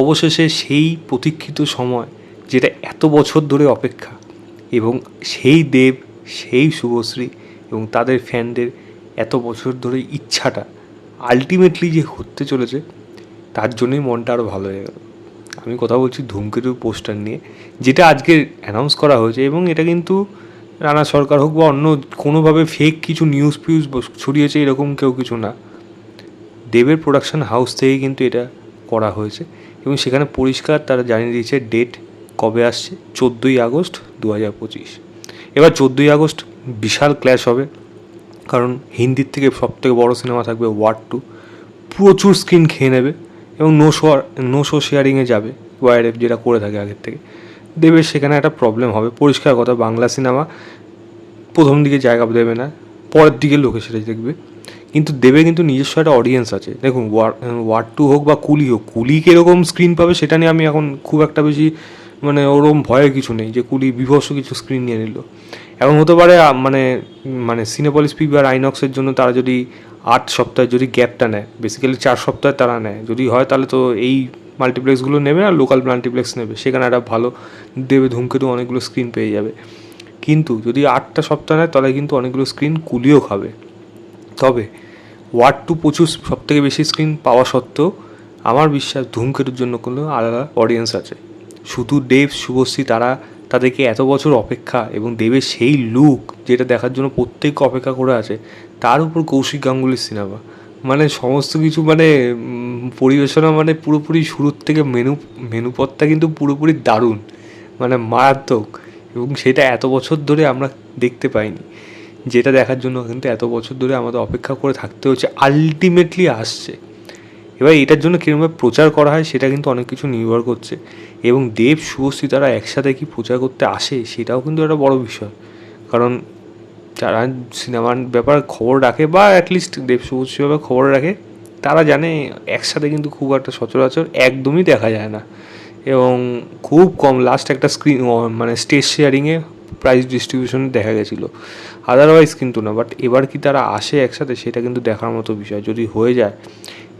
অবশেষে সেই প্রতীক্ষিত সময়, যেটা এত বছর ধরে অপেক্ষা, এবং সেই দেব, সেই শুভশ্রী এবং তাদের ফ্যানদের এত বছর ধরে ইচ্ছাটা আলটিমেটলি যে হতে চলেছে, তার জন্যই মনটা আরও ভালো হয়ে গেল। আমি কথা বলছি ধূমকেতুর পোস্টার নিয়ে, যেটা আজকে অ্যানাউন্স করা হয়েছে। এবং এটা কিন্তু রানা সরকার হোক বা অন্য কোনোভাবে ফেক কিছু নিউজ ফিউজ ছড়িয়েছে এরকম কেউ কিছু না। দেবের প্রোডাকশন হাউস থেকে কিন্তু এটা করা হয়েছে এবং সেখানে পরিষ্কার তারা জানিয়ে দিয়েছে ডেট কবে আসছে, 14ই আগস্ট 2025। এবার 14ই আগস্ট বিশাল ক্ল্যাশ হবে, কারণ হিন্দির থেকে সবথেকে বড় সিনেমা থাকবে ওয়ার 2, প্রচুর স্ক্রিন খেয়ে নেবে এবং নো শো শেয়ারিংয়ে যাবে ওয়াইআরএফ, যেটা করে থাকে আগের থেকে। দেবের সেখানে একটা প্রবলেম হবে, পরিষ্কার কথা। বাংলা সিনেমা প্রথম দিকে জায়গা দেবে না, পরের দিকে লোকে সেটা দেখবে। কিন্তু দেবে কিন্তু নিজস্ব একটা অডিয়েন্স আছে। দেখুন ওয়ার 2 হোক বা কুলি হোক, কুলি কীরকম স্ক্রিন পাবে সেটা নিয়ে আমি এখন খুব একটা বেশি মানে ওরকম ভয়ের কিছু নেই যে কুলি বিভৎস কিছু স্ক্রিন নিয়ে নিল। এমন হতে পারে মানে সিনেপলিস পিভিআর আইনক্সের জন্য তারা যদি 8 সপ্তাহে যদি গ্যাপটা নেয়, বেসিক্যালি 4 সপ্তাহে তারা নেয়, যদি হয় তাহলে তো এই মাল্টিপ্লেক্সগুলো নেবে আর লোকাল মাল্টিপ্লেক্স নেবে, সেখানে একটা ভালো দেবে ধূমকেতু অনেকগুলো স্ক্রিন পেয়ে যাবে। কিন্তু যদি 8টা সপ্তাহ নেয় তাহলে কিন্তু অনেকগুলো স্ক্রিন কুলিও খাবে। তবে ওয়ার 2 প্রচুর সবথেকে বেশি স্ক্রিন পাওয়া সত্ত্বেও আমার বিশ্বাস ধূমকেতুর জন্য কোনো আলাদা অডিয়েন্স আছে। শুধু দেব, শুভশ্রী, তাদেরকে এত বছর অপেক্ষা এবং দেবের সেই লুক যেটা দেখার জন্য প্রত্যেকে অপেক্ষা করে আছে, তার উপর কৌশিক গাঙ্গুলির সিনেমা, মানে সমস্ত কিছু মানে পরিবেশনা মানে পুরোপুরি শুরুর থেকে মেনুপথটা কিন্তু পুরোপুরি দারুণ, মানে মারাত্মক। এবং সেটা এত বছর ধরে আমরা দেখতে পাইনি, যেটা দেখার জন্য কিন্তু এত বছর ধরে আমাদের অপেক্ষা করে থাকতে হচ্ছে, আলটিমেটলি আসছে। এবার এটার জন্য কীরকমভাবে প্রচার করা হয় সেটা কিন্তু অনেক কিছু নির্ভর করছে। এবং দেব, শুভশ্রী তারা একসাথে কি প্রচার করতে আসে সেটাও কিন্তু একটা বড় বিষয়। কারণ যারা সিনেমার ব্যাপারে খবর রাখে বা অ্যাটলিস্ট দেব, শুভশ্রী ব্যাপারে খবর রাখে, তারা জানে একসাথে কিন্তু খুব একটা সচরাচর একদমই দেখা যায় না। এবং খুব কম লাস্ট একটা স্ক্রিন মানে স্টেজ শেয়ারিংয়ে প্রাইজ ডিস্ট্রিবিউশন দেখা গেছিলো, আদারওয়াইজ কিন্তু না। বাট এবার কি তারা আসে একসাথে, সেটা কিন্তু দেখার মতো বিষয়। যদি হয়ে যায়,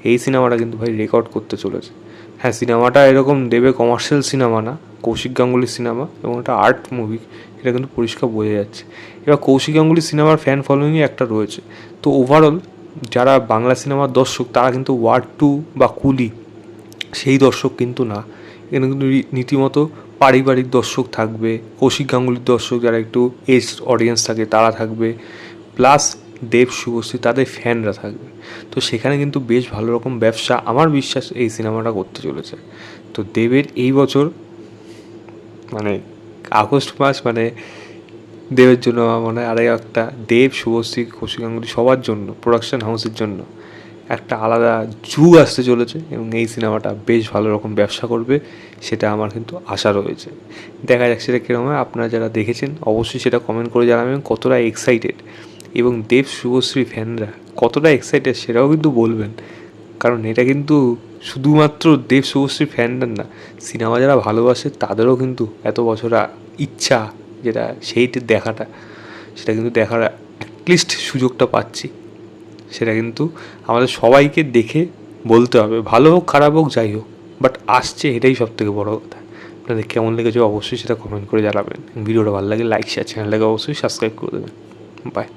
এই সিনেমাটা কিন্তু ভাই রেকর্ড করতে চলেছে। হ্যাঁ, সিনেমাটা এরকম দেবে কমার্শিয়াল সিনেমা না, কৌশিক গাঙ্গুলির সিনেমা এবং এটা আর্ট মুভি, এটা কিন্তু পরিষ্কার বোঝা যাচ্ছে। এবার কৌশিক গাঙ্গুলির সিনেমার ফ্যান ফলোয়িংই একটা রয়েছে। তো ওভারঅল যারা বাংলা সিনেমার দর্শক, তারা কিন্তু ওয়ার 2 বা কুলি সেই দর্শক কিন্তু না। এখানে কিন্তু রীতিমতো পারিবারিক দর্শক থাকবে, কৌশিক গাঙ্গুলির দর্শক যারা একটু এজ অডিয়েন্স থাকে তারা থাকবে, প্লাস দেব, শুভশ্রী তাদের ফ্যানরা থাকবে। তো সেখানে কিন্তু বেশ ভালো রকম ব্যবসা আমার বিশ্বাস এই সিনেমাটা করতে চলেছে। তো দেবের এই বছর মানে আগস্ট মাস মানে দেবের জন্য আমার মনে হয় আরেক একটা দেব, শুভশ্রী, কৌশিক গাঙ্গুলি সবার জন্য, প্রোডাকশন হাউসের জন্য একটা আলাদা যুগ আসতে চলেছে এবং এই সিনেমাটা বেশ ভালো রকম ব্যবসা করবে, সেটা আমার কিন্তু আশা রয়েছে। দেখা যাক সেটা কীরকম হয়। আপনারা যারা দেখেছেন অবশ্যই সেটা কমেন্ট করে জানাবেন কতটা এক্সাইটেড, এবং দেব, শুভশ্রী ফ্যানরা কতটা এক্সাইটেড সেটাও কিন্তু বলবেন। কারণ এটা কিন্তু শুধুমাত্র দেব, শুভশ্রী ফ্যানদের না, সিনেমা যারা ভালোবাসে তাদেরও কিন্তু এত বছর ইচ্ছা, যেটা সেইটা দেখাটা, সেটা কিন্তু দেখার অ্যাটলিস্ট সুযোগটা পাচ্ছি। সেটা কিন্তু আমাদের সবাইকে দেখে বলতে হবে, ভালো হোক খারাপ হোক যাই হোক, বাট আসছে, এটাই সব থেকে বড়ো কথা। আপনাদের কেমন লেগেছে অবশ্যই সেটা কমেন্ট করে জানাবেন। ভিডিওটা ভালো লাগে লাইক শেয়ার, চ্যানেলটাকে অবশ্যই সাবস্ক্রাইব করে দেবেন। বাই।